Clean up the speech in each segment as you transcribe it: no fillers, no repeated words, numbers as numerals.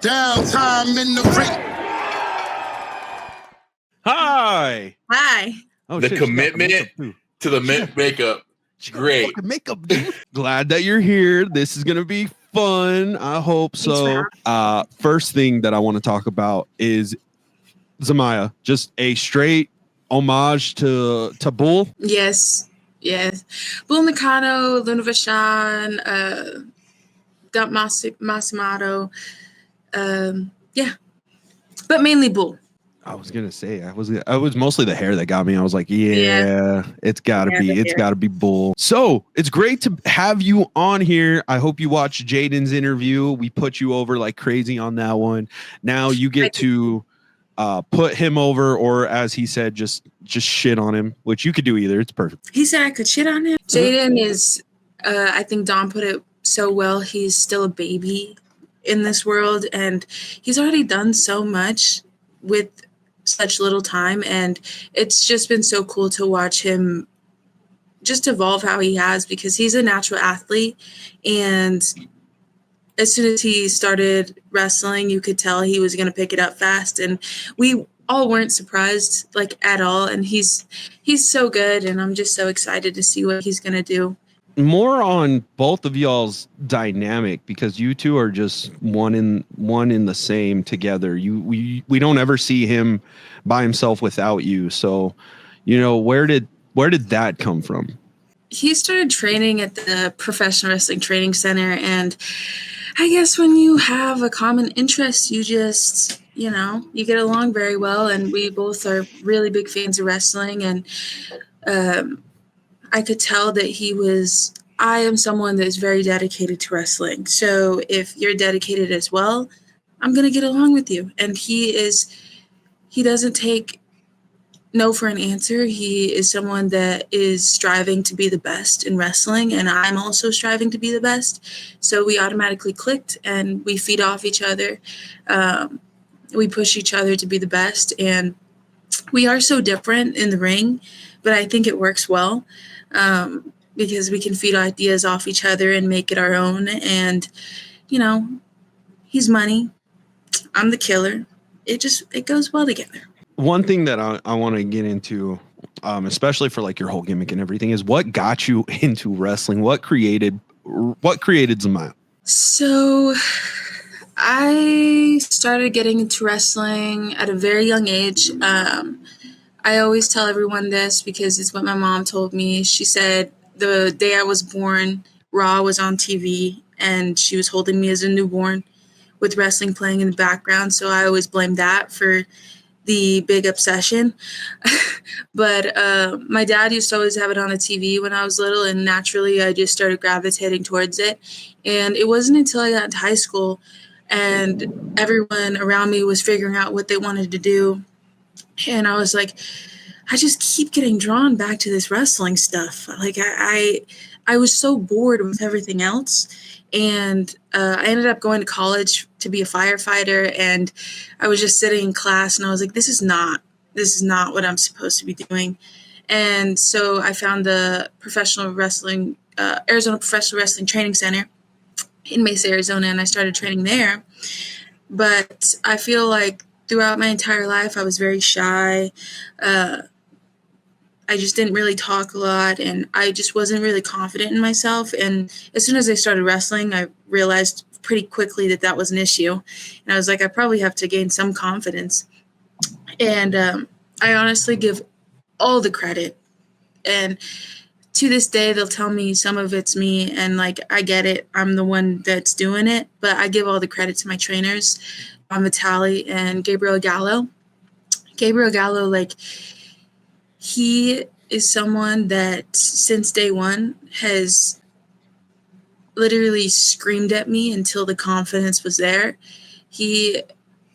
Downtime in the ring. Hi. Hi. Oh, The shit, she got commitment makeup, too. to the makeup. She got Great. fucking makeup, dude. Glad that you're here. This is gonna be fun. I hope so. First thing that I want to talk about is Zamaya. Just a straight homage to Bull. Yes. Bull Nakano, Luna Vachon, Dump Masamoto. Yeah. But mainly Bull. I was gonna say I was mostly the hair that got me. I was like, it's gotta be Bull. So it's great to have you on here. I hope you watched Jaden's interview. We put you over like crazy on that one. Now you get to put him over, or as he said, just shit on him, which you could do either. It's perfect. He said I could shit on him. Jaden is, I think Don put it so well. He's still a baby in this world, and he's already done so much with such little time, and it's just been so cool to watch him just evolve how he has, because he's a natural athlete, and as soon as he started wrestling, you could tell he was going to pick it up fast, and we all weren't surprised like at all, and he's so good, and I'm just so excited to see what he's going to do. More on both of y'all's dynamic, because you two are just one in the same together. We don't ever see him by himself without you. So, where did that come from? He started training at the Professional Wrestling Training Center, and I guess when you have a common interest, you just, you get along very well, and we both are really big fans of wrestling, and I could tell that I am someone that is very dedicated to wrestling. So if you're dedicated as well, I'm going to get along with you. And he doesn't take no for an answer. He is someone that is striving to be the best in wrestling, and I'm also striving to be the best. So we automatically clicked, and we feed off each other. We push each other to be the best, and we are so different in the ring, but I think it works well. Because we can feed ideas off each other and make it our own. And, he's money. I'm the killer. It goes well together. One thing that I want to get into, especially for like your whole gimmick and everything, is what got you into wrestling? What created Zamaya? So I started getting into wrestling at a very young age. I always tell everyone this because it's what my mom told me. She said the day I was born, Raw was on TV, and she was holding me as a newborn with wrestling playing in the background. So I always blame that for the big obsession. But my dad used to always have it on the TV when I was little, and naturally I just started gravitating towards it. And it wasn't until I got into high school and everyone around me was figuring out what they wanted to do. And I was like, I just keep getting drawn back to this wrestling stuff. Like I was so bored with everything else. And I ended up going to college to be a firefighter. And I was just sitting in class and I was like, this is not what I'm supposed to be doing. And so I found the Arizona Professional Wrestling Training Center in Mesa, Arizona, and I started training there. But I feel like throughout my entire life, I was very shy. I just didn't really talk a lot, and I just wasn't really confident in myself. And as soon as I started wrestling, I realized pretty quickly that was an issue. And I was like, I probably have to gain some confidence. And I honestly give all the credit. And to this day, they'll tell me some of it's me, and like, I get it. I'm the one that's doing it, but I give all the credit to my trainers, Don Vitale and Gabriel Gallo. Gabriel Gallo, like, he is someone that since day one has literally screamed at me until the confidence was there.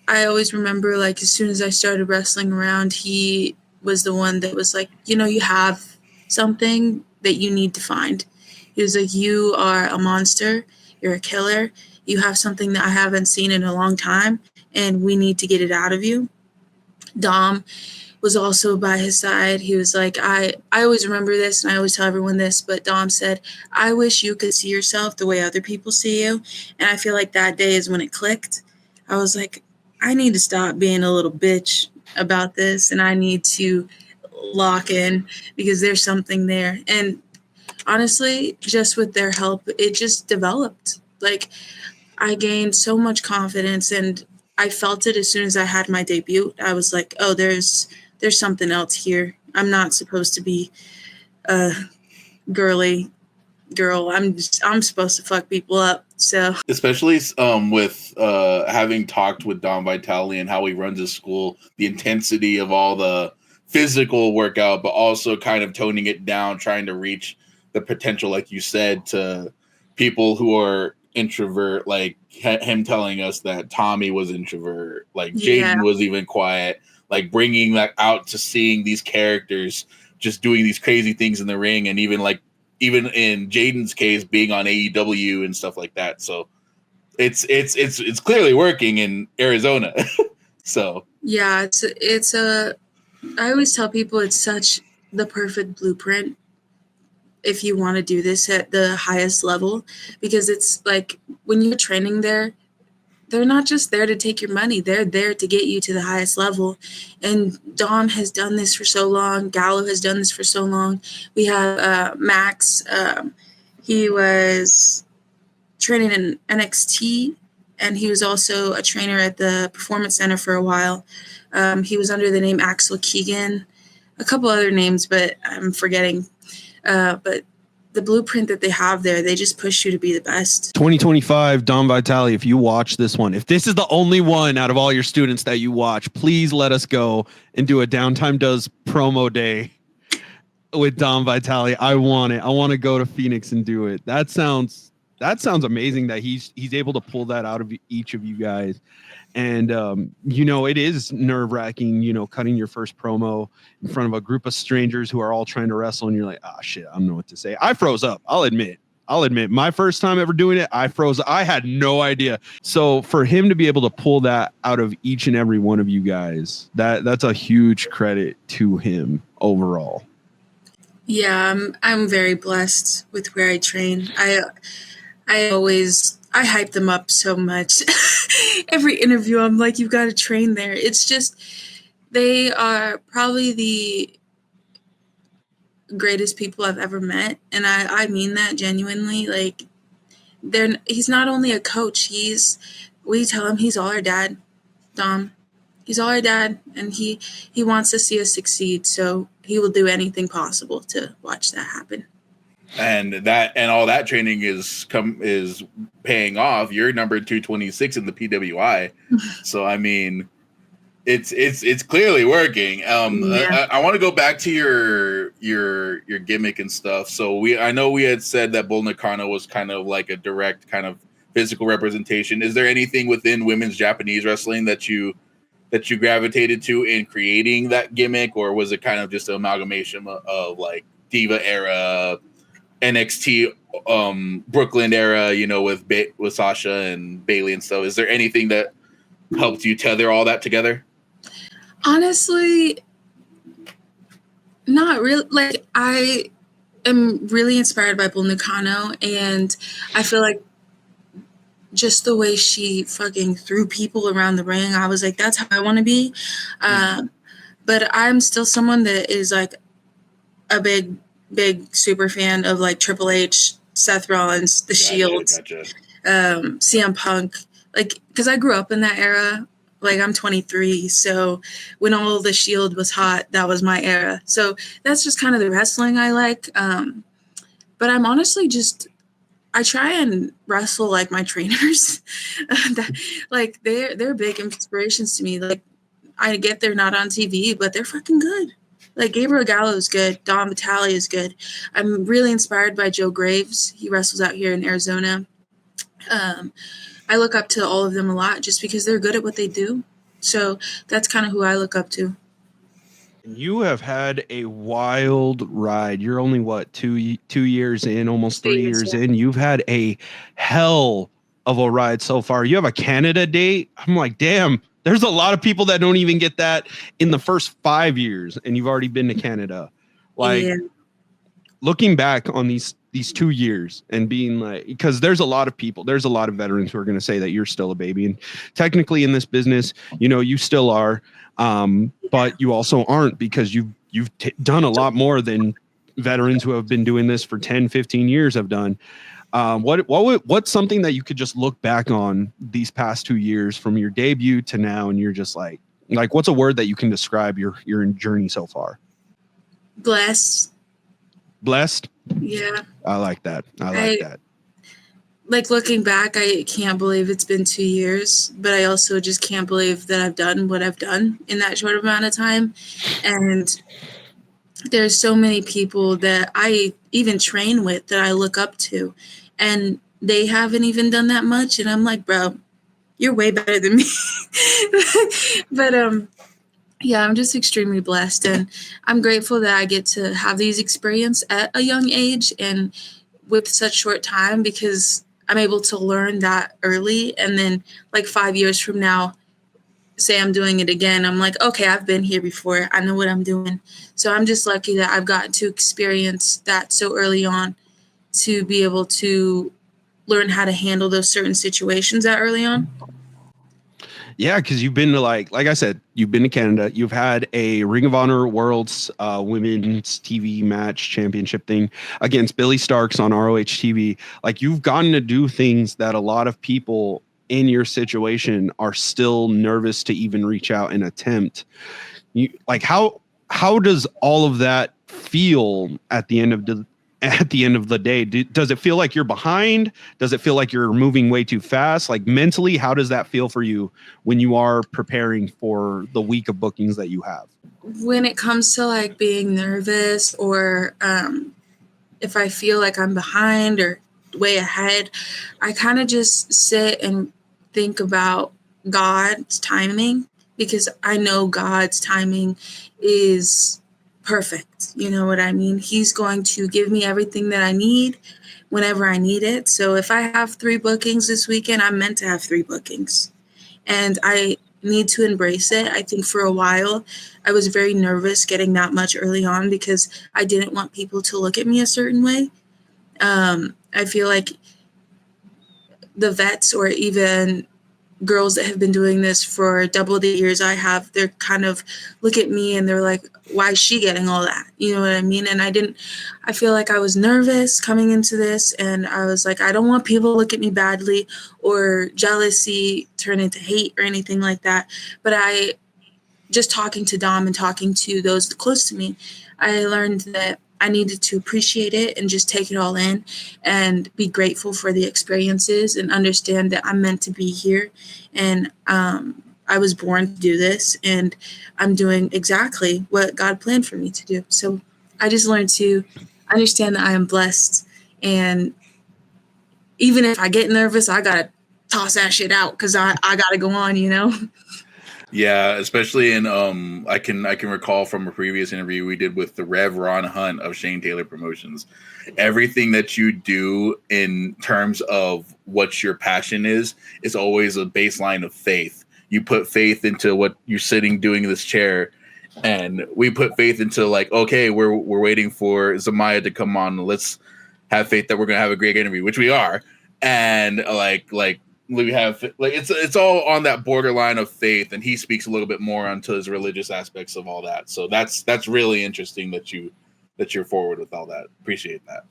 I always remember, like, as soon as I started wrestling around, he was the one that was like, you have something that you need to find. He was like, you are a monster. You're a killer. You have something that I haven't seen in a long time, and we need to get it out of you. Dom was also by his side. He was like, I always remember this, and I always tell everyone this, but Dom said, I wish you could see yourself the way other people see you. And I feel like that day is when it clicked. I was like, I need to stop being a little bitch about this, and I need to lock in because there's something there. And honestly, just with their help, it just developed. Like, I gained so much confidence, and I felt it as soon as I had my debut. I was like, oh, there's something else here. I'm not supposed to be a girly girl. I'm supposed to fuck people up. So especially with having talked with Don Vitale and how he runs his school, the intensity of all the physical workout, but also kind of toning it down, trying to reach the potential, like you said, to people who are introvert, like him telling us that Tommy was introvert, like Jaden was even quiet, like bringing that out to seeing these characters just doing these crazy things in the ring, and even in Jaden's case, being on AEW and stuff like that. So it's clearly working in Arizona. So yeah, it's a. I always tell people it's such the perfect blueprint if you want to do this at the highest level, because it's like when you're training there, they're not just there to take your money. They're there to get you to the highest level. And Dom has done this for so long. Gallo has done this for so long. We have Max. He was training in NXT, and he was also a trainer at the Performance Center for a while. He was under the name Axel Keegan, a couple other names, but I'm forgetting. But the blueprint that they have there, they just push you to be the best. 2025, Don Vitale, if you watch this one, if this is the only one out of all your students that you watch, please let us go and do a Downtime Does promo day with Don Vitale. I want it. I want to go to Phoenix and do it. That sounds amazing that he's able to pull that out of each of you guys. And, it is nerve-wracking, cutting your first promo in front of a group of strangers who are all trying to wrestle, and you're like, shit, I don't know what to say. I froze up. I'll admit, my first time ever doing it, I froze. I had no idea. So for him to be able to pull that out of each and every one of you guys, that's a huge credit to him overall. Yeah, I'm very blessed with where I train. I hype them up so much. Every interview, I'm like, you've got to train there. It's just, they are probably the greatest people I've ever met. And I mean that genuinely. Like, he's not only a coach, we tell him he's all our dad, Dom. He's all our dad, and he wants to see us succeed. So he will do anything possible to watch that happen. And all that training is paying off. You're number 226 in the PWI, so I mean, it's clearly working. I want to go back to your gimmick and stuff. So I know we had said that Bull Nakano was kind of like a direct kind of physical representation. Is there anything within women's Japanese wrestling that you gravitated to in creating that gimmick, or was it kind of just an amalgamation of like Diva era, NXT Brooklyn era, with Sasha and Bailey and stuff? Is there anything that helped you tether all that together? Honestly, not really. Like, I am really inspired by Bull Nakano, and I feel like just the way she fucking threw people around the ring, I was like, that's how I want to be. But I'm still someone that is like a big super fan of like Triple H, Seth Rollins, The Shield, CM Punk, like, because I grew up in that era. Like, I'm 23, so when all The Shield was hot, that was my era. So that's just kind of the wrestling I like. But I'm honestly I try and wrestle like my trainers. Like, they're big inspirations to me. Like, I get they're not on TV, but they're fucking good. Like, Gabriel Gallo is good. Don Vitale is good. I'm really inspired by Joe Graves. He wrestles out here in Arizona. I look up to all of them a lot just because they're good at what they do. So that's kind of who I look up to. You have had a wild ride. You're only, what, 2 years in, almost 3 years in. You've had a hell of a ride so far. You have a Canada date. I'm like, damn. There's a lot of people that don't even get that in the first 5 years, and you've already been to Canada. Like, looking back on these these 2 years and being like, because there's a lot of veterans who are going to say that you're still a baby, and technically in this business, you still are, but you also aren't, because you've done a lot more than veterans who have been doing this for 10, 15 years have done. What's something that you could just look back on these past 2 years from your debut to now, and you're just like what's a word that you can describe your journey so far? Blessed. Yeah, I like that. Like looking back, I can't believe it's been 2 years, but I also just can't believe that I've done what I've done in that short amount of time. And there's so many people that I even train with that I look up to, and they haven't even done that much. And I'm like, bro, you're way better than me. But yeah, I'm just extremely blessed, and I'm grateful that I get to have these experiences at a young age and with such short time, because I'm able to learn that early. And then like 5 years from now, say I'm doing it again, I'm like, okay, I've been here before. I know what I'm doing. So I'm just lucky that I've gotten to experience that so early on, to be able to learn how to handle those certain situations that early on. Yeah, because you've been to like I said, you've been to Canada. You've had a Ring of Honor World's Women's TV match championship thing against Billy Starks on ROH TV. Like, you've gotten to do things that a lot of people in your situation are still nervous to even reach out and attempt. How does all of that feel at the end of the day? Does it feel like you're behind? Does it feel like you're moving way too fast? Like, mentally, how does that feel for you when you are preparing for the week of bookings that you have? When it comes to like being nervous, or if I feel like I'm behind or way ahead, I kind of just sit and think about God's timing, because I know God's timing is perfect. You know what I mean? He's going to give me everything that I need whenever I need it. So if I have 3 bookings this weekend, I'm meant to have 3 bookings. And I need to embrace it. I think for a while, I was very nervous getting that much early on, because I didn't want people to look at me a certain way. I feel like the vets, or even girls that have been doing this for double the years I have, they're kind of look at me and they're like, why is she getting all that? You know what I mean? And I feel like I was nervous coming into this, and I was like, I don't want people to look at me badly, or jealousy turn into hate or anything like that. But just talking to Dom and talking to those close to me, I learned that I needed to appreciate it and just take it all in and be grateful for the experiences, and understand that I'm meant to be here. And I was born to do this, and I'm doing exactly what God planned for me to do. So I just learned to understand that I am blessed. And even if I get nervous, I got to toss that shit out, because I got to go on, Yeah, especially in I can recall from a previous interview we did with the Rev Ron Hunt of Shane Taylor Promotions. Everything that you do in terms of what your passion is always a baseline of faith. You put faith into what you're sitting doing in this chair, and we put faith into like, okay, we're waiting for Zamaya to come on. Let's have faith that we're gonna have a great interview, which we are, and like we have like it's all on that borderline of faith, and he speaks a little bit more onto his religious aspects of all that. So that's really interesting that you're forward with all that. Appreciate that.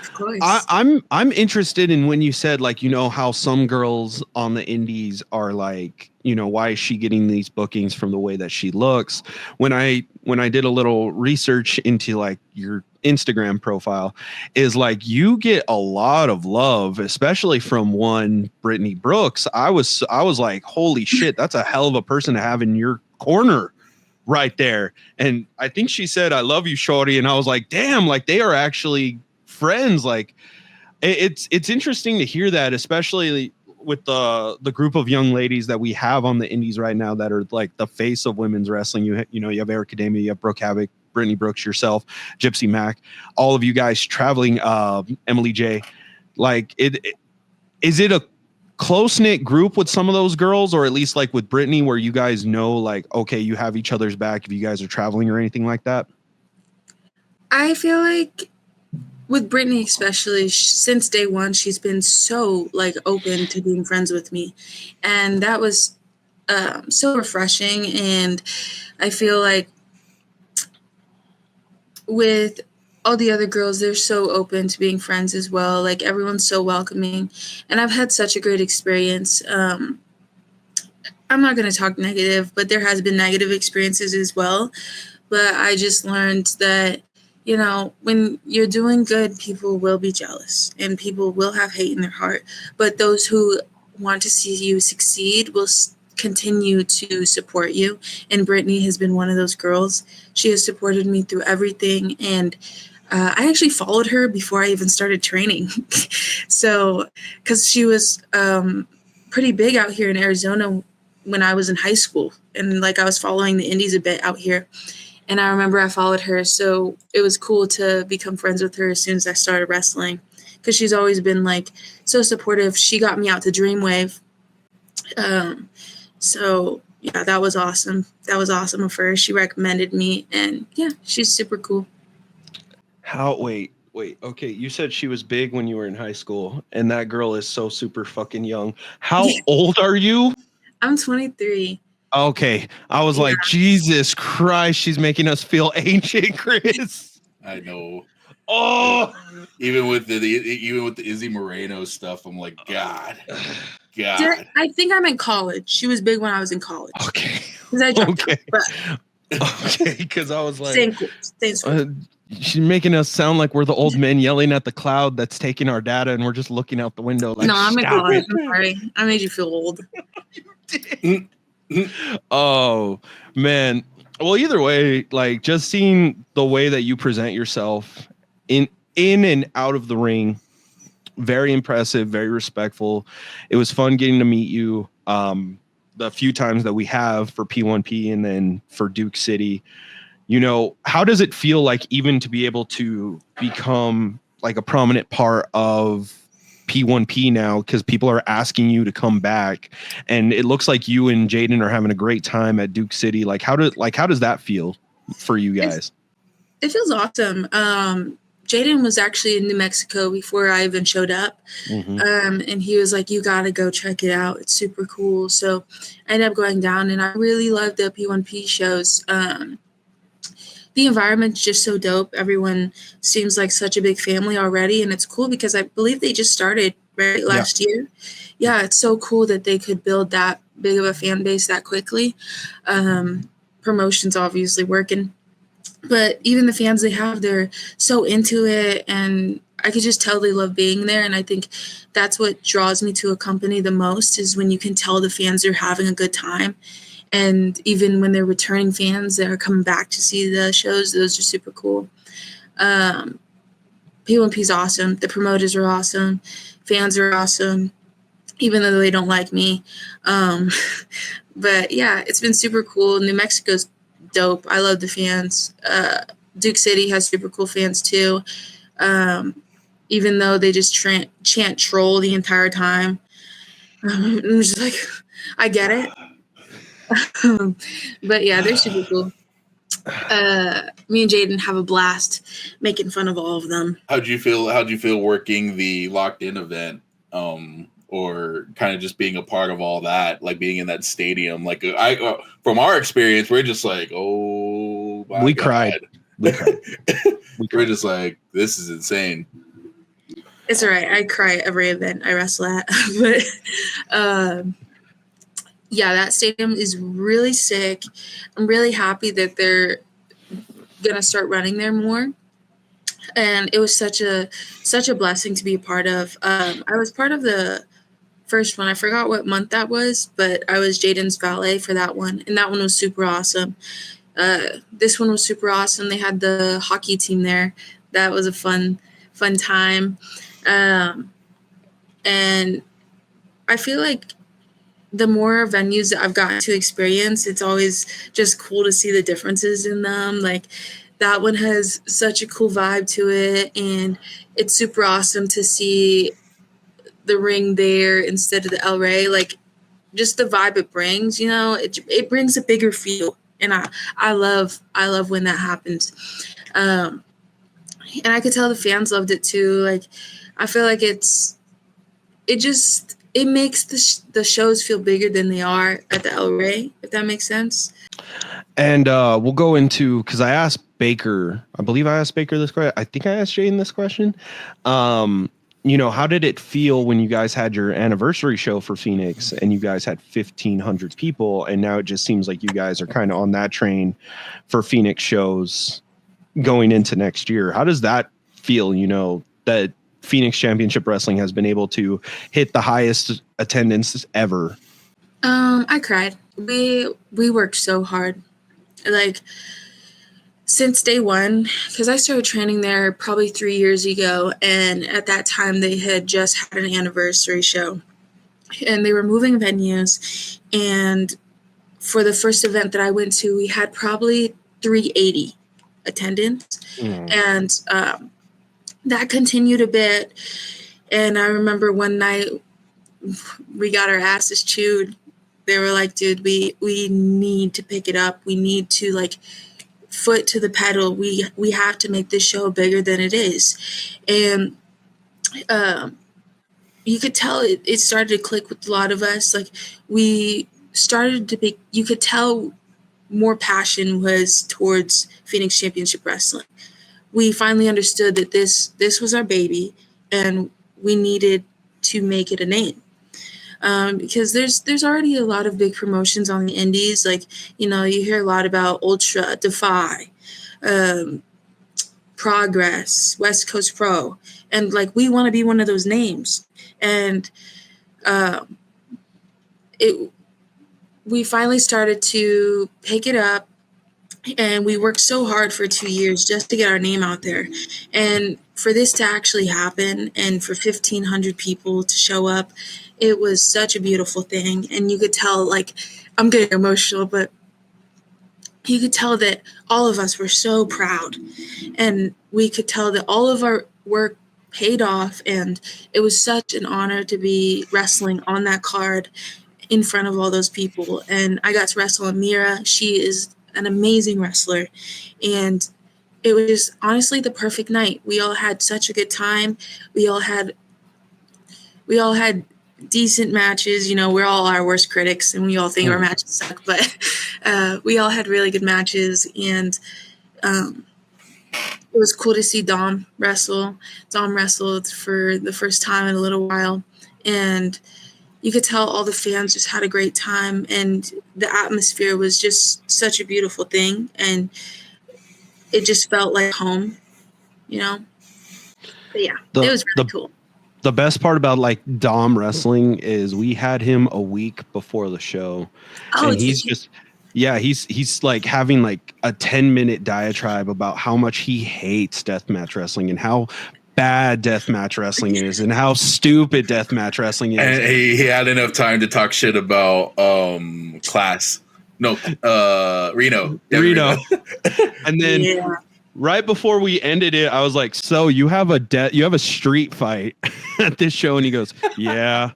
Of course. I'm interested in when you said, like, how some girls on the indies are like, why is she getting these bookings from the way that she looks? When I did a little research into like your Instagram profile, is like you get a lot of love, especially from one Brittany Brooks. I was like, holy shit, that's a hell of a person to have in your corner right there. And I think she said, I love you, shorty. And I was like, damn, like they are actually friends. Like it's interesting to hear that, especially with the group of young ladies that we have on the indies right now that are like the face of women's wrestling. You have Eric Adamia, you have Brooke Havoc, Brittany Brooks, yourself, Gypsy Mac, all of you guys traveling, Emily J. Like is it a close-knit group with some of those girls, or at least like with Brittany, where you guys know, like, okay, you have each other's back if you guys are traveling or anything like that? I feel like with Brittany especially, since day one, she's been so like open to being friends with me, and that was so refreshing. And I feel like with all the other girls, they're so open to being friends as well. Like everyone's so welcoming, and I've had such a great experience. I'm not going to talk negative, but there has been negative experiences as well. But I just learned that, you know, when you're doing good, people will be jealous and people will have hate in their heart. But those who want to see you succeed will continue to support you. And Brittany has been one of those girls. She has supported me through everything. And I actually followed her before I even started training. So, because she was pretty big out here in Arizona when I was in high school. And like I was following the indies a bit out here. And I remember I followed her. So it was cool to become friends with her as soon as I started wrestling. Because she's always been like so supportive. She got me out to Dreamwave. So yeah, that was awesome. That was awesome of her. She recommended me. And yeah, she's super cool. Wait. Okay, you said she was big when you were in high school, and that girl is so super fucking young. How old are you? I'm 23. Okay, I was like, Jesus Christ, she's making us feel ancient, Chris. I know. Oh, Even with the Izzy Moreno stuff, I'm like, God. I think I'm in college. She was big when I was in college. Okay. Okay. Okay, because I was like, same school. She's making us sound like we're the old men yelling at the cloud that's taking our data, and we're just looking out the window. Like, no, I'm in college. I'm sorry. I made you feel old. Oh man. Well, either way, like just seeing the way that you present yourself in and out of the ring, very impressive, very respectful. It was fun getting to meet you. The few times that we have for P1P and then for Duke City. You know, how does it feel like even to be able to become like a prominent part of P1P now, because people are asking you to come back, and it looks like you and Jaden are having a great time at Duke City. Like how does that feel for you guys? It feels awesome. Jaden was actually in New Mexico before I even showed up. And he was like, you got to go check it out. It's super cool. So I ended up going down, and I really loved the P1P shows. The environment's just so dope. Everyone seems like such a big family already, and it's cool because I believe they just started last year. Yeah, it's so cool that they could build that big of a fan base that quickly. Promotion's obviously working, but even the fans they have, they're so into it, and I could just tell they love being there. And I think that's what draws me to a company the most is when you can tell the fans are having a good time. And even when they're returning fans that are coming back to see the shows, those are super cool. P1P's awesome. The promoters are awesome. Fans are awesome, even though they don't like me. But yeah, it's been super cool. New Mexico's dope. I love the fans. Duke City has super cool fans too. Even though they just chant troll the entire time. I'm just like, I get it. But yeah, they're super cool. Me and Jaden have a blast making fun of all of them. How'd you feel working the locked in event? Or kind of just being a part of all that, like being in that stadium? Like from our experience, we're just like, oh my we God. cried. We're just like, this is insane. It's all right. I cry at every event I wrestle at. But yeah, that stadium is really sick. I'm really happy that they're gonna start running there more. And it was such a blessing to be a part of. I was part of the first one. I forgot what month that was, but I was Jaden's valet for that one, and that one was super awesome. This one was super awesome. They had the hockey team there. That was a fun time. And I feel like the more venues that I've gotten to experience, it's always just cool to see the differences in them. Like that one has such a cool vibe to it, and it's super awesome to see the ring there instead of the El Rey. Like just the vibe it brings, you know, it brings a bigger feel, and I love when that happens. and I could tell the fans loved it too. Like, I feel like it makes the shows feel bigger than they are at the El Rey, if that makes sense. And we'll go into, because I asked Baker, I believe I asked Baker this question. I think I asked Jaden this question. How did it feel when you guys had your anniversary show for Phoenix and you guys had 1,500 people, and now it just seems like you guys are kind of on that train for Phoenix shows going into next year? How does that feel, that Phoenix Championship Wrestling has been able to hit the highest attendance ever? I cried. We worked so hard. Like, since day one, because I started training there probably 3 years ago, and at that time they had just had an anniversary show, and they were moving venues, and for the first event that I went to, we had probably 380 attendance, and that continued a bit, and I remember one night we got our asses chewed. They were like, dude, we need to pick it up. We need to, like, foot to the pedal. We have to make this show bigger than it is. And you could tell it started to click with a lot of us. Like, we started to be, you could tell more passion was towards Phoenix Championship Wrestling. We finally understood that this was our baby, and we needed to make it a name. Because there's already a lot of big promotions on the indies. Like, you hear a lot about Ultra, Defy, Progress, West Coast Pro. And, like, we want to be one of those names. And we finally started to pick it up, and we worked so hard for 2 years just to get our name out there. And for this to actually happen, and for 1,500 people to show up, it was such a beautiful thing. And you could tell, like, I'm getting emotional, but you could tell that all of us were so proud. And we could tell that all of our work paid off. And it was such an honor to be wrestling on that card in front of all those people. And I got to wrestle Amira. She is an amazing wrestler. And it was just honestly the perfect night. We all had such a good time. We all had decent matches. We're all our worst critics, and we all think our matches suck, but we all had really good matches. And it was cool to see Dom wrestle. Dom wrestled for the first time in a little while, and you could tell all the fans just had a great time, and the atmosphere was just such a beautiful thing, and it just felt like home, But yeah, it was really cool. The best part about, like, Dom wrestling is we had him a week before the show, and he's like having like a 10-minute diatribe about how much he hates deathmatch wrestling and how bad deathmatch wrestling is and how stupid deathmatch wrestling is. And he had enough time to talk shit about Class. No, Reno. Reno. And then right before we ended it, I was like, so you have a street fight at this show? And he goes, yeah.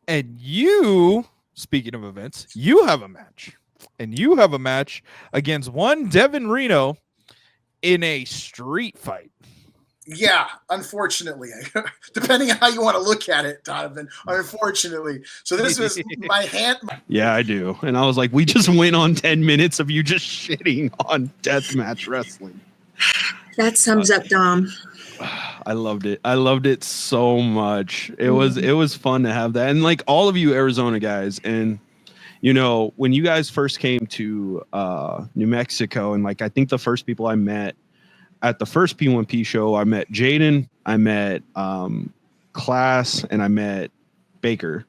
And you, speaking of events, you have a match. And you have a match against one Devin Reno in a street fight. Yeah, unfortunately. Depending on how you want to look at it, Donovan. Unfortunately. So this was my hand. Yeah, I do. And I was like, we just went on 10 minutes of you just shitting on deathmatch wrestling. That sums up Dom. I loved it. I loved it so much. It was fun to have that. And like all of you Arizona guys, and when you guys first came to New Mexico, and like I think the first people I met at the first P1P show, I met Jaden, I met Class, and I met Baker.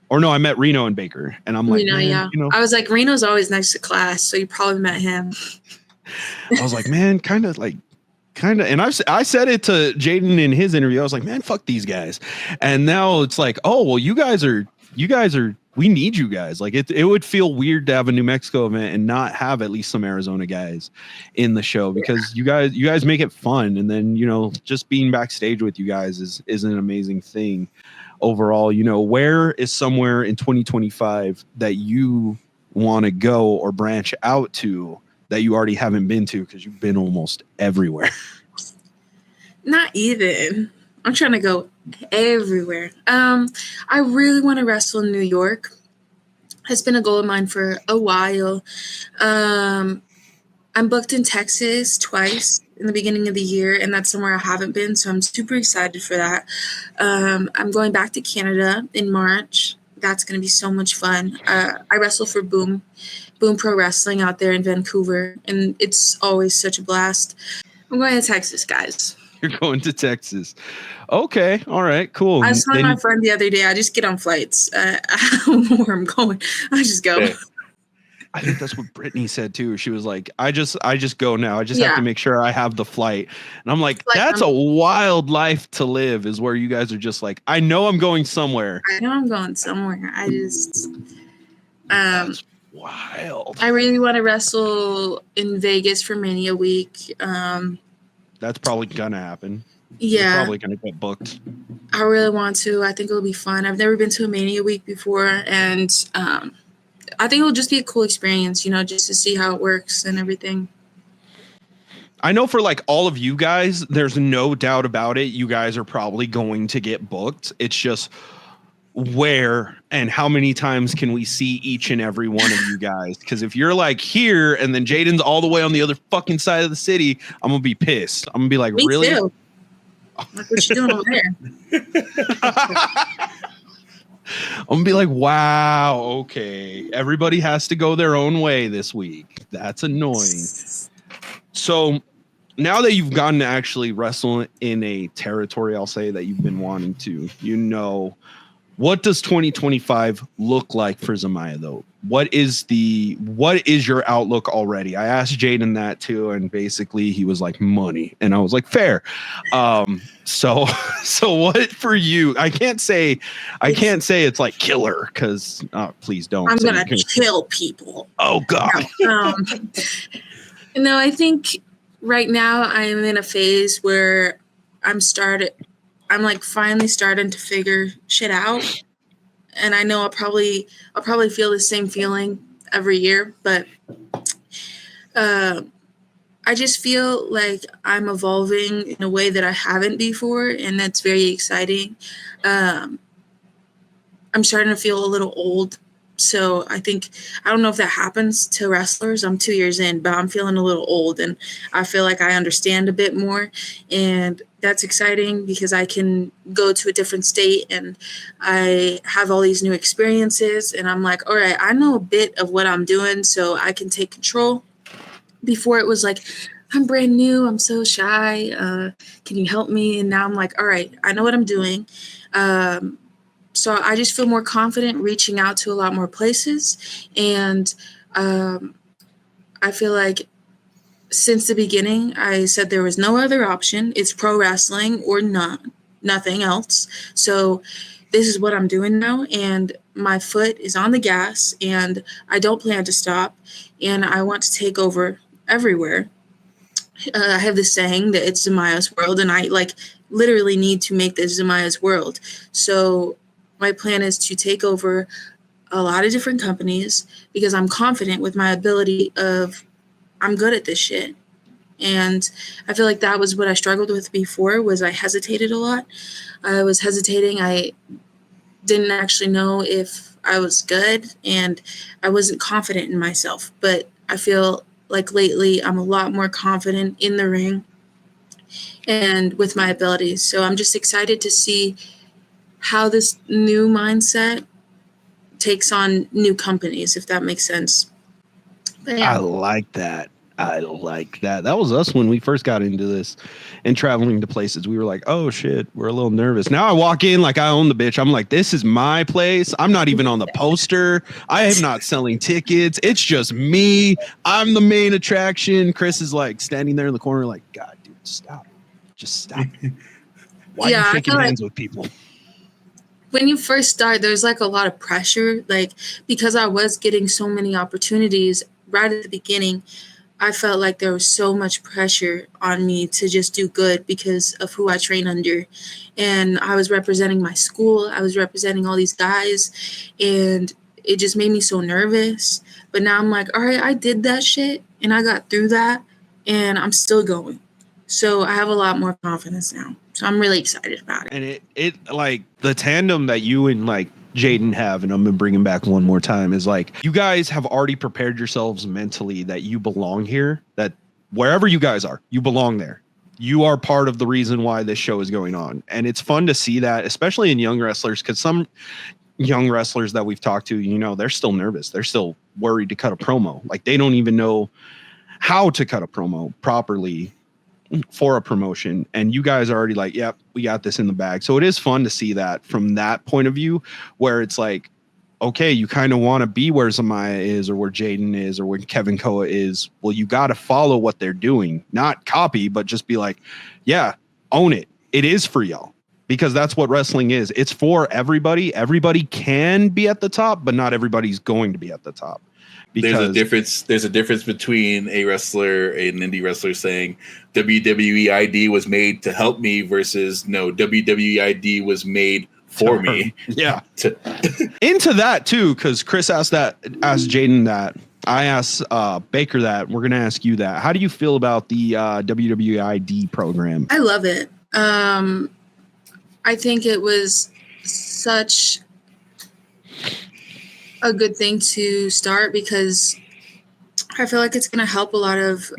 Or no, I met Reno and Baker. And I'm like, yeah. I was like, Reno's always next to Class, so you probably met him. I was like, man, kind of. And I said it to Jaden in his interview. I was like, man, fuck these guys. And now it's like, oh, well, you guys are, we need you guys. Like it would feel weird to have a New Mexico event and not have at least some Arizona guys in the show, because you guys make it fun. And then, just being backstage with you guys is an amazing thing overall. Where is somewhere in 2025 that you want to go or branch out to that you already haven't been to? Because you've been almost everywhere. Not even. I'm trying to go everywhere. I really want to wrestle in New York. It's been a goal of mine for a while. I'm booked in Texas twice in the beginning of the year, and that's somewhere I haven't been, so I'm super excited for that. I'm going back to Canada in March. That's going to be so much fun. I wrestle for Boom Pro Wrestling out there in Vancouver, and it's always such a blast. I'm going to Texas, guys. You're going to Texas. Okay. All right. Cool. I was telling my friend the other day, I just get on flights. I don't know where I'm going. I just go. Yeah. I think that's what Brittany said too. She was like, I just go now. I just have to make sure I have the flight. And I'm like, that's a wild life to live, is where you guys are just like, I know I'm going somewhere. I know I'm going somewhere. I just that's wild. I really want to wrestle in Vegas for Mania Week. That's probably gonna happen. Yeah. You're probably gonna get booked. I really want to. I think it'll be fun. I've never been to a Mania Week before, and I think it'll just be a cool experience, just to see how it works and everything. I know for like all of you guys, there's no doubt about it. You guys are probably going to get booked. It's just where and how many times can we see each and every one of you guys? Because if you're like here and then Jaden's all the way on the other fucking side of the city, I'm going to be pissed. I'm going to be like, Me really? Too. Like, what you doing over there? I'm gonna be like, wow, okay. Everybody has to go their own way this week. That's annoying. So now that you've gotten to actually wrestle in a territory, I'll say that you've been wanting to, what does 2025 look like for Zamaya though? What is your outlook already? I asked Jaden that too, and basically he was like, money. And I was like, fair. So what for you? I can't say it's like killer, because please don't. I'm gonna kill people. Oh God. No, I think right now I'm in a phase where I'm like finally starting to figure shit out. And I know I'll probably feel the same feeling every year, but I just feel like I'm evolving in a way that I haven't before, and that's very exciting. I'm starting to feel a little old, so I don't know if that happens to wrestlers. I'm 2 years in, but I'm feeling a little old, and I feel like I understand a bit more, and that's exciting because I can go to a different state and I have all these new experiences, and I'm like, all right, I know a bit of what I'm doing, so I can take control. Before it was like, I'm brand new, I'm so shy, can you help me? And now I'm like, all right, I know what I'm doing. So I just feel more confident reaching out to a lot more places. And I feel like since the beginning, I said there was no other option. It's pro wrestling or nothing else. So this is what I'm doing now. And my foot is on the gas, and I don't plan to stop. And I want to take over everywhere. I have this saying that it's Zamaya's world, and I literally need to make this Zamaya's world. So my plan is to take over a lot of different companies because I'm confident with my ability I'm good at this shit. And I feel like that was what I struggled with before, was I hesitated a lot. I was hesitating. I didn't actually know if I was good, and I wasn't confident in myself. But I feel like lately I'm a lot more confident in the ring and with my abilities. So I'm just excited to see how this new mindset takes on new companies, if that makes sense. But yeah. I like that. That was us when we first got into this and traveling to places. We were like, oh shit, we're a little nervous. Now I walk in like I own the bitch. I'm like, this is my place. I'm not even on the poster. I am not selling tickets. It's just me. I'm the main attraction. Chris is like standing there in the corner like, God, dude, stop. Just stop. Why are you shaking hands with people? When you first start, there's like a lot of pressure, because I was getting so many opportunities right at the beginning. I felt like there was so much pressure on me to just do good because of who I train under. And I was representing my school. I was representing all these guys, and it just made me so nervous. But now I'm like, all right, I did that shit and I got through that, and I'm still going. So I have a lot more confidence now. So I'm really excited about it. And it like the tandem that you and like Jaden have, and I'm gonna bring him back one more time, is like you guys have already prepared yourselves mentally that you belong here, that wherever you guys are, you belong there. You are part of the reason why this show is going on. And it's fun to see that, especially in young wrestlers, because some young wrestlers that we've talked to, you know, they're still nervous. They're still worried to cut a promo. Like they don't even know how to cut a promo properly for a promotion. And you guys are already like, yep, we got this in the bag. So it is fun to see that from that point of view, where it's like, okay, you kind of want to be where Zamaya is or where Jaden is or where Kevin Koa is. Well, you got to follow what they're doing, not copy, but just be like, yeah, own it. It is for y'all, because that's what wrestling is. It's for everybody. Everybody can be at the top, but not everybody's going to be at the top. Because There's a difference between a wrestler, an indie wrestler saying WWE ID was made to help me versus no, WWE ID was made for me. Yeah. Into that too, because Chris asked Jaden that. I asked Baker that. We're gonna ask you that. How do you feel about the WWE ID program? I love it. I think it was such a good thing to start, because I feel like it's going to help a lot of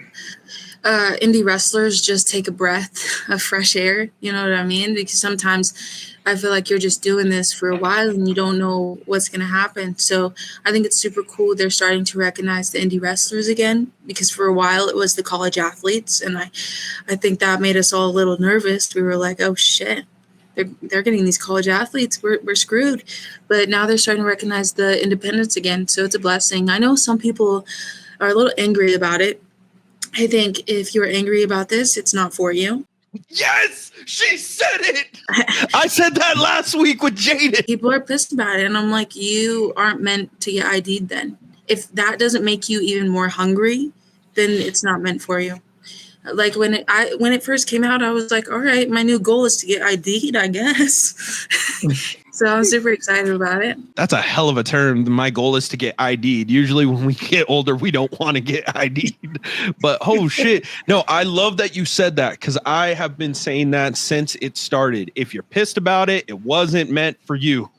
indie wrestlers just take a breath of fresh air. You know what I mean? Because sometimes I feel like you're just doing this for a while and you don't know what's going to happen. So I think it's super cool they're starting to recognize the indie wrestlers again, because for a while it was the college athletes. And I think that made us all a little nervous. We were like, oh, shit. They're getting these college athletes. We're screwed. But now they're starting to recognize the independents again. So it's a blessing. I know some people are a little angry about it. I think if you're angry about this, it's not for you. Yes, she said it. I said that last week with Jaden. People are pissed about it. And I'm like, you aren't meant to get ID'd then. If that doesn't make you even more hungry, then it's not meant for you. Like when it first came out, I was like, all right, my new goal is to get ID'd, I guess. So I'm super excited about it. That's a hell of a term. My goal is to get ID'd. Usually when we get older, we don't want to get ID'd. But oh shit. No, I love that you said that, because I have been saying that since it started. If you're pissed about it, it wasn't meant for you.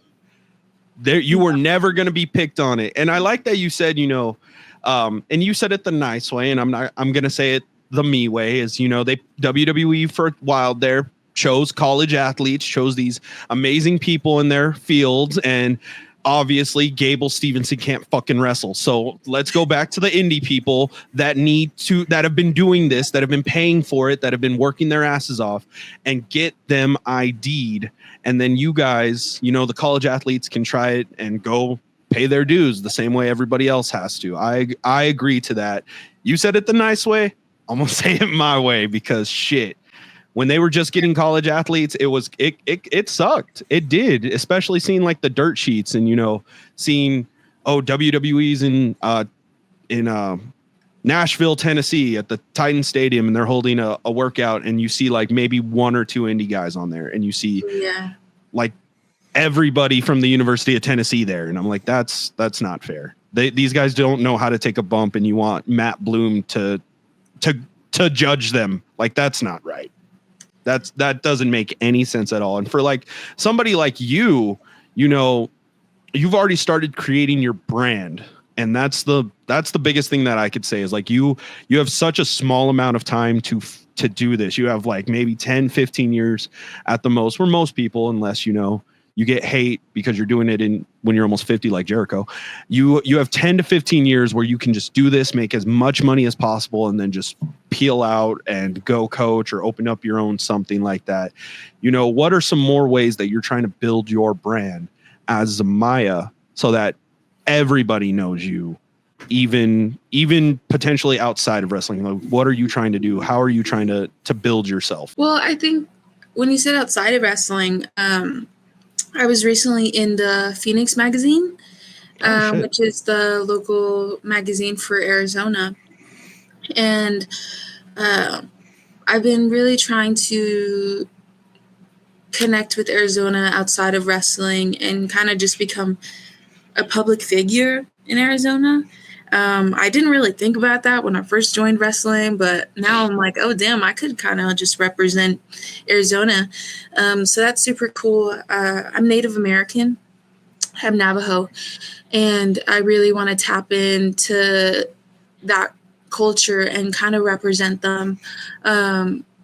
You were never going to be picked on it. And I like that you said, you know, and you said it the nice way, and I'm going to say it the me way, is, you know, they WWE for a while there chose college athletes, chose these amazing people in their fields, and obviously Gable Stevenson can't fucking wrestle. So let's go back to the indie people that have been doing this, that have been paying for it, that have been working their asses off, and get them ID'd. And then you guys, you know, the college athletes can try it and go pay their dues the same way everybody else has to. I agree to that. You said it the nice way. I'm gonna say it my way, because shit, when they were just getting college athletes, it sucked. It did, especially seeing like the dirt sheets and, you know, seeing WWE's in Nashville, Tennessee at the Titan Stadium, and they're holding a workout, and you see like maybe one or two indie guys on there, and you see like everybody from the University of Tennessee there, and I'm like, that's not fair. These guys don't know how to take a bump, and you want Matt Bloom to judge them. Like, that's not right. That doesn't make any sense at all. And for like somebody like you, you know, you've already started creating your brand, and that's the biggest thing that I could say is like you have such a small amount of time to do this. You have like maybe 10, 15 years at the most, for most people, unless, you know, you get hate because you're doing it when you're almost 50, like Jericho. You have 10 to 15 years where you can just do this, make as much money as possible, and then just peel out and go coach or open up your own something like that. You know, what are some more ways that you're trying to build your brand as Zamaya so that everybody knows you, even potentially outside of wrestling? Like, what are you trying to do? How are you trying to build yourself? Well, I think when you said outside of wrestling, I was recently in the Phoenix magazine, which is the local magazine for Arizona. And I've been really trying to connect with Arizona outside of wrestling and kind of just become a public figure in Arizona. I didn't really think about that when I first joined wrestling, but now I'm like, oh, damn, I could kind of just represent Arizona. So that's super cool. I'm Native American. I'm Navajo, and I really want to tap into that culture and kind of represent them.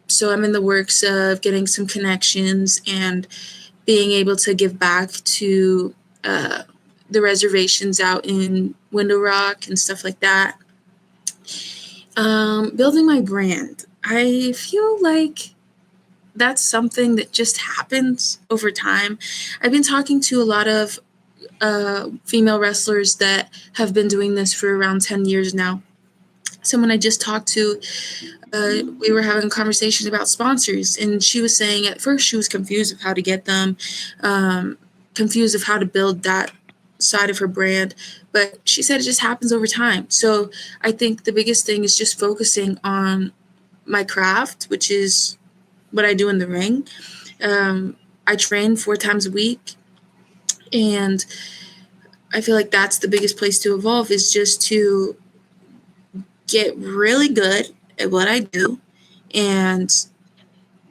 So I'm in the works of getting some connections and being able to give back to the reservations out in Window Rock and stuff like that. Building my brand. I feel like that's something that just happens over time. I've been talking to a lot of female wrestlers that have been doing this for around 10 years now. Someone I just talked to, we were having a conversation about sponsors, and she was saying at first she was confused of how to get them, confused of how to build that side of her brand, but she said it just happens over time. So I think the biggest thing is just focusing on my craft, which is what I do in the ring. I train 4 times a week, and I feel like that's the biggest place to evolve, is just to get really good at what I do and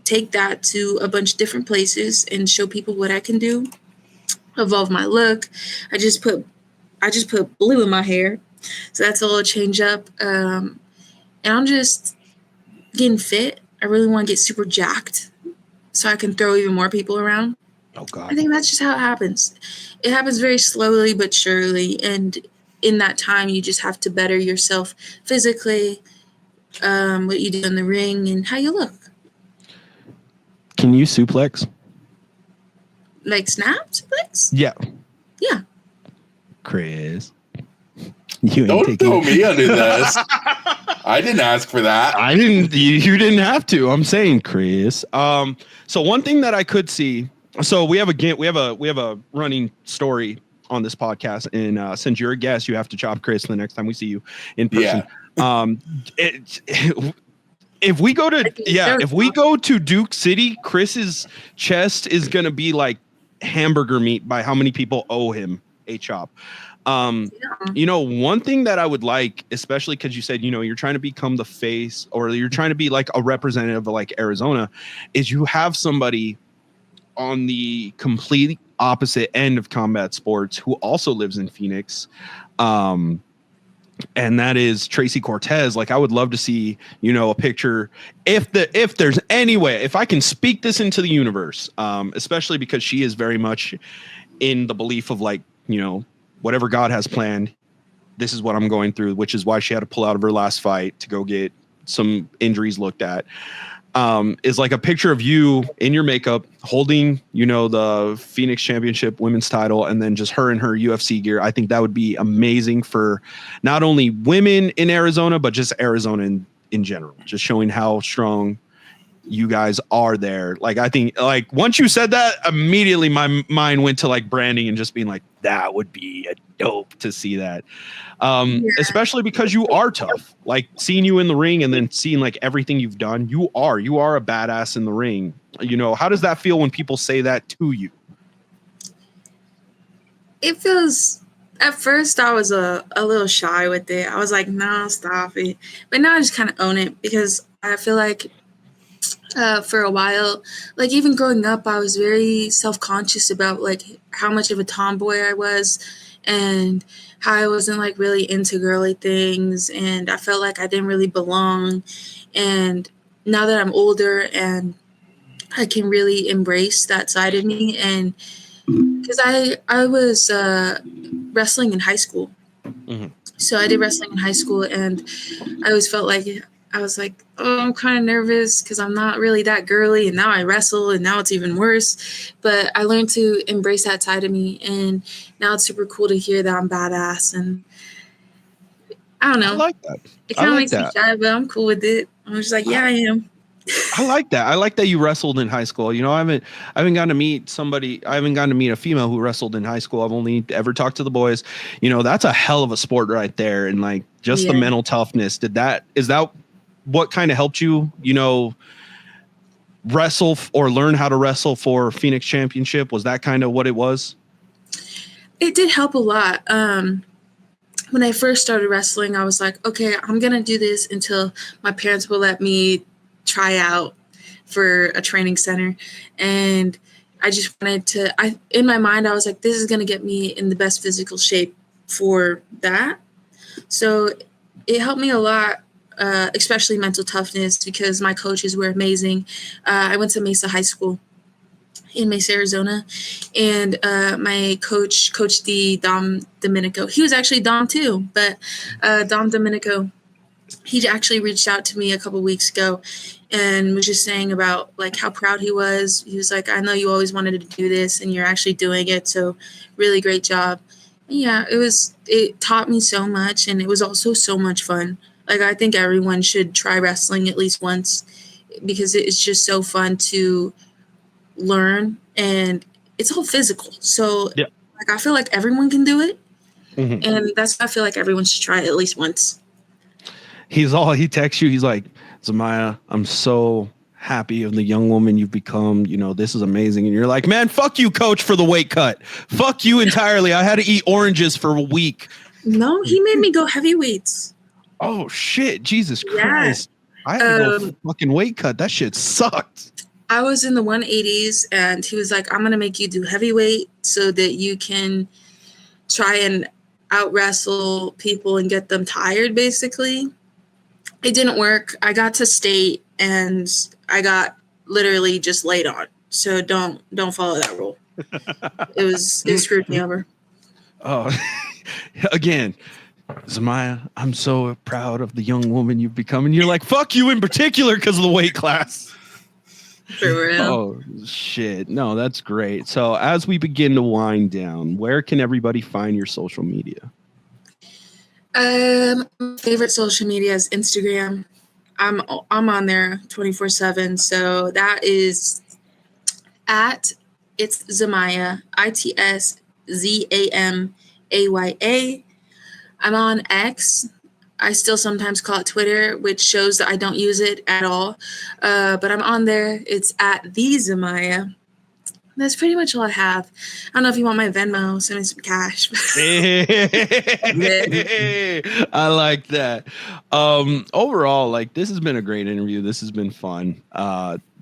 take that to a bunch of different places and show people what I can do. Evolve my look. I just put blue in my hair, so that's a little change up. And I'm just getting fit. I really want to get super jacked so I can throw even more people around. Oh God. I think that's just how it happens. It happens very slowly but surely, and in that time you just have to better yourself physically, what you do in the ring and how you look. Can you suplex? Like snap suplex? Yeah. Yeah. Chris, you ain't Don't taking throw me under this. I didn't ask for that. I didn't. You didn't have to. I'm saying, Chris. So one thing that I could see. So we have a running story on this podcast, and since you're a guest, you have to chop Chris the next time we see you in person. If we go to Duke City, Chris's chest is gonna be like hamburger meat by how many people owe him a chop. You know, one thing that I would like, especially because you said, you know, you're trying to become the face, or you're trying to be like a representative of like Arizona, is you have somebody on the complete opposite end of combat sports who also lives in Phoenix. And that is Tracy Cortez. Like, I would love to see, you know, a picture. If there's any way, if I can speak this into the universe, especially because she is very much in the belief of like, you know, whatever God has planned, this is what I'm going through, which is why she had to pull out of her last fight to go get some injuries looked at. Is like a picture of you in your makeup holding, you know, the Phoenix Championship women's title, and then just her in her UFC gear. I think that would be amazing for not only women in Arizona, but just Arizona in general, just showing how strong you guys are there. Like, I think, like, once you said that, immediately my mind went to like branding and just being like, that would be a dope to see that. Especially because you are tough, like seeing you in the ring and then seeing like everything you've done. You are a badass in the ring. You know, how does that feel when people say that to you? It feels, at first I was a little shy with it. I was like, no, stop it. But now I just kind of own it, because I feel like for a while, like even growing up, I was very self-conscious about like how much of a tomboy I was, and how I wasn't like really into girly things, and I felt like I didn't really belong. And now that I'm older and I can really embrace that side of me, and because I was wrestling in high school. Mm-hmm. So I did wrestling in high school, and I always felt like, I was like, oh, I'm kind of nervous because I'm not really that girly, and now I wrestle, and now it's even worse. But I learned to embrace that side of me, and now it's super cool to hear that I'm badass. And I don't know. I like that. It kind of makes me shy, but I'm cool with it. I'm just like, yeah, I am. I like that. I like that you wrestled in high school. You know, I haven't gotten to meet somebody. I haven't gotten to meet a female who wrestled in high school. I've only ever talked to the boys. You know, that's a hell of a sport right there. And like just the mental toughness. Is that what kind of helped you, you know, wrestle or learn how to wrestle for Phoenix Championship? Was that kind of what it was? It did help a lot. when I first started wrestling, I was like, okay, I'm going to do this until my parents will let me try out for a training center. And I just wanted to, in my mind, I was like, this is going to get me in the best physical shape for that. So it helped me a lot, especially mental toughness, because my coaches were amazing. I went to Mesa High School in Mesa, Arizona, and my coach, Coach Dom Domenico, he was actually Dom too, but Dom Domenico, he actually reached out to me a couple weeks ago and was just saying about like how proud he was. He was like, I know you always wanted to do this and you're actually doing it. So really great job. And yeah, it taught me so much, and it was also so much fun. Like, I think everyone should try wrestling at least once, because it's just so fun to learn, and it's all physical. So Yeah. like, I feel like everyone can do it. Mhm. And that's why I feel like everyone should try it at least once. He texts you, he's like, Zamaya, I'm so happy of the young woman you've become. You know, this is amazing. And you're like, man, fuck you, coach, for the weight cut. Fuck you entirely. I had to eat oranges for a week. No, he made me go heavyweights. Oh shit, Jesus Yeah. Christ. I had to go fucking weight cut. That shit sucked. I was in the 180s, and he was like, I'm going to make you do heavyweight so that you can try and out wrestle people and get them tired, basically. It didn't work. I got to state, and I got literally just laid on. So don't follow that rule. It screwed me over. Oh, again, Zamaya, I'm so proud of the young woman you've become. And you're like, fuck you in particular because of the weight class. For real. Oh, shit. No, that's great. So as we begin to wind down, where can everybody find your social media? My favorite social media is Instagram. I'm on there 24/7. So that is it's Zamaya, ITSZAMAYA. I'm on X. I still sometimes call it Twitter, which shows that I don't use it at all. But I'm on there. It's at the Zamaya. That's pretty much all I have. I don't know if you want my Venmo, send me some cash. I like that. Overall, like, this has been a great interview. This has been fun.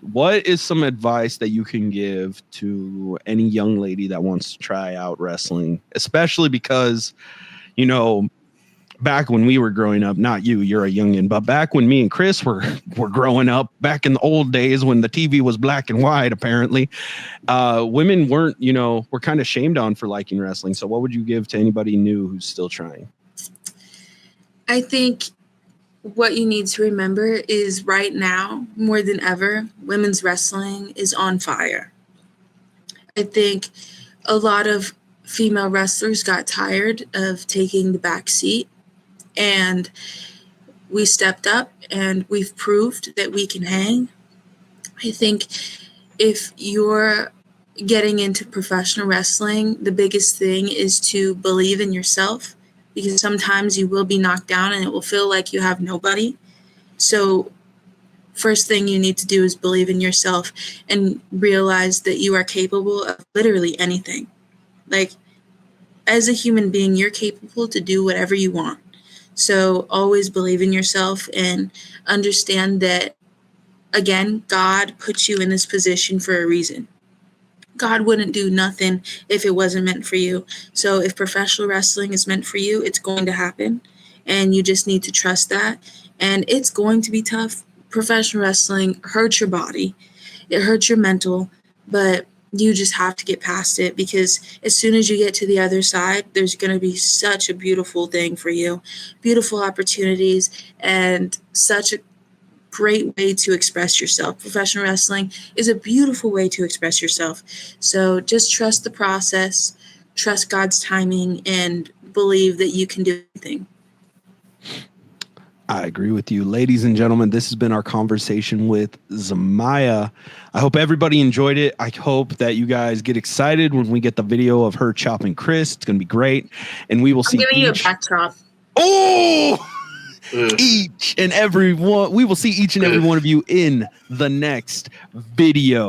What is some advice that you can give to any young lady that wants to try out wrestling, especially because, you know, back when we were growing up, not you, you're a youngin', but back when me and Chris were growing up, back in the old days when the TV was black and white, apparently, women weren't, you know, were kind of shamed on for liking wrestling. So what would you give to anybody new who's still trying? I think what you need to remember is right now, more than ever, women's wrestling is on fire. I think a lot of female wrestlers got tired of taking the back seat, and we stepped up and we've proved that we can hang. I think if you're getting into professional wrestling, the biggest thing is to believe in yourself, because sometimes you will be knocked down and it will feel like you have nobody. So first thing you need to do is believe in yourself and realize that you are capable of literally anything. Like, as a human being, you're capable to do whatever you want. So always believe in yourself and understand that, again, God put you in this position for a reason. God wouldn't do nothing if it wasn't meant for you. So if professional wrestling is meant for you, it's going to happen. And you just need to trust that. And it's going to be tough. Professional wrestling hurts your body. It hurts your mental. But you just have to get past it, because as soon as you get to the other side, there's going to be such a beautiful thing for you, beautiful opportunities, and such a great way to express yourself. Professional wrestling is a beautiful way to express yourself. So just trust the process, trust God's timing, and believe that you can do anything. I agree with you. Ladies and gentlemen, this has been our conversation with Zamaya. I hope everybody enjoyed it. I hope that you guys get excited when we get the video of her chopping Chris. It's going to be great. And we will see giving you a back chop. Oh! Each and every one. We will see each and every one of you in the next video.